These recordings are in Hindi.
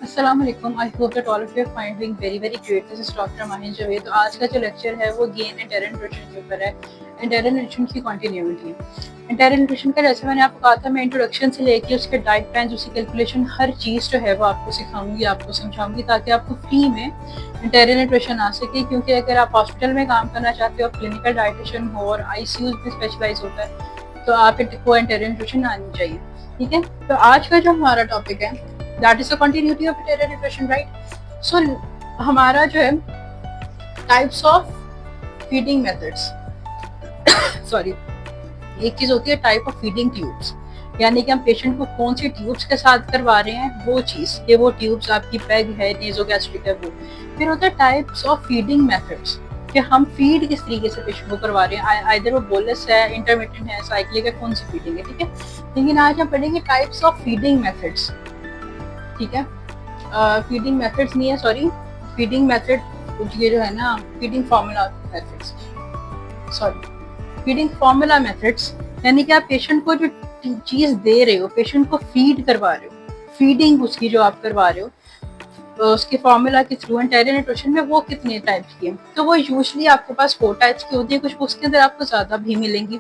अस्सलाम वालेकुम। I hope that all of you are finding very great. This is doctor Mahin Javed. तो आज का जो लेक्चर है वो गेन एंटायर न्यूट्रिशन के ऊपर है। एंटायर न्यूट्रिशन की कंटिन्यूटी। एंटायर न्यूट्रिशन का जैसे मैंने आपको कहा था, मैं इंट्रोडक्शन से लेके उसके डाइट प्लान, उसकी कैलकुलेशन, हर चीज़ जो है वो आपको सिखाऊंगी, आपको समझाऊंगी, ताकि आपको फ्री में एंटायर न्यूट्रिशन आ सके। क्योंकि अगर आप हॉस्पिटल में काम करना चाहते हो, क्लिनिकल डाइटिशियन हो और आईसीयू में स्पेशलाइज होता है, तो आपको एंटायर न्यूट्रिशन आनी चाहिए। ठीक है, तो आज का जो हमारा टॉपिक है, that is the continuity of enteric nutrition, right? So हमारा जो है types of feeding methods sorry, एक चीज होती है टाइप ऑफ फीडिंग ट्यूब्स, यानी कि हम पेशेंट को कौन सी ट्यूब्स के साथ करवा रहे हैं, वो चीज कि वो ट्यूब्स आपकी पैग है, नेजोगैस्ट्रिक है वो। फिर होता है टाइप्स ऑफ फीडिंग मेथड्स, कि हम फीड किस तरीके से पेशेंट को करवा रहे हैं, आइदर वो बोलस है, इंटरमिटेंट है, साइक्लिक है, कौन सी फीडिंग है। ठीक है, लेकिन आज हम पढ़ेंगे टाइप्स ऑफ फीडिंग मेथड्स। ठीक है, फीडिंग मेथड्स नहीं है, सॉरी, फीडिंग मेथड ये जो है ना, feeding formula methods, sorry, feeding formula methods, यानी कि आप पेशेंट को जो चीज दे रहे हो, पेशेंट को फीड करवा रहे हो, फीडिंग उसकी जो आप करवा रहे हो, तो उसके फार्मूला के थ्रू एंटायर न्यूट्रिशन में वो कितने टाइप्स की है। तो वो यूजुअली आपके पास 4 टाइप्स की होती है। कुछ उसके अंदर आपको ज्यादा भी मिलेंगी,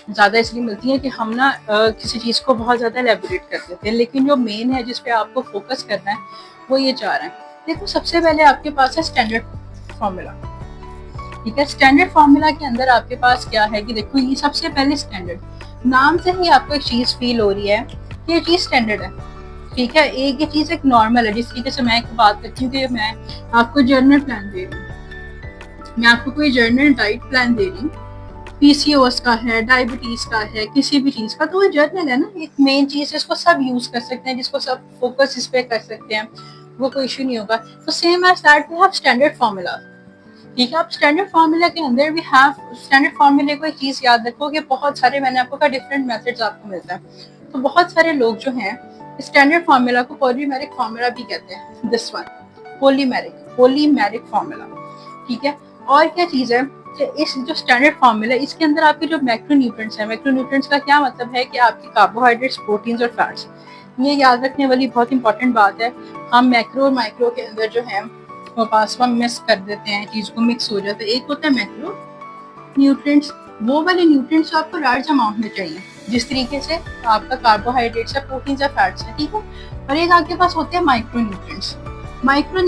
ज़्यादा इसलिए मिलती है कि हम ना किसी चीज़ को बहुत ज़्यादा एलेबोरेट कर देते हैं, लेकिन जो मेन है जिस पे आपको फोकस करना है वो ये 4 है। देखो, सबसे पहले आपके पास है स्टैंडर्ड फार्मूला। ठीक है, स्टैंडर्ड फार्मूला के अंदर आपके पास क्या है कि देखो, ये सबसे पहले स्टैंडर्ड, नाम से ही आपको एक चीज़ फील हो रही है कि ये चीज़ स्टैंडर्ड है। ठीक है, एक ये चीज़ एक नॉर्मल है। जिस तरीके से मैं बात करती हूँ कि मैं आपको जर्नल प्लान दे रही हूँ, मैं आपको कोई जर्नल डाइट प्लान दे रही हूँ, पीसीओएस का है, डायबिटीज का है, किसी भी चीज का, तो वो जर्नल है ना, एक मेन चीज है, इसको सब यूज कर सकते हैं, जिसको सब फोकस इस पे कर सकते हैं, वो कोई इश्यू नहीं होगा। तो same as that we have standard formula. ठीक है, आप स्टैंडर्ड फार्मूला के अंदर भी हैव स्टैंडर्ड फार्मूले को एक चीज याद रखो कि बहुत सारे, मैंने आपको कहा, डिफरेंट मेथड्स आपको मिलता है। तो बहुत सारे लोग जो हैं स्टैंडर्ड फार्मूला को पॉलीमेरिक फार्मूला भी कहते हैं। This one polymeric formula. ठीक है, और क्या चीज है, इस जो स्टैंडर्ड फार्मूला है, इसके अंदर आपके जो मैक्रोन्यूट्रिएंट्स हैं, मैक्रोन्यूट्रिएंट्स का क्या मतलब है कि आपके कार्बोहाइड्रेट्स, प्रोटीन्स और फैट्स। ये याद रखने वाली बहुत इंपॉर्टेंट बात है। हम मैक्रो और माइक्रो के अंदर जो है वो पास में मिस कर देते हैं, चीज को मिक्स हो जाता है। एक होता है मैक्रो न्यूट्रिएंट्स, वो वाले न्यूट्रिएंट्स आपको लार्ज अमाउंट में चाहिए, जिस तरीके से आपका कार्बोहाइड्रेट्स है, प्रोटीन्स या फैट्स है। ठीक है, और एक आपके पास होते हैं माइक्रो न्यूट्रिएंट्स। माइक्रो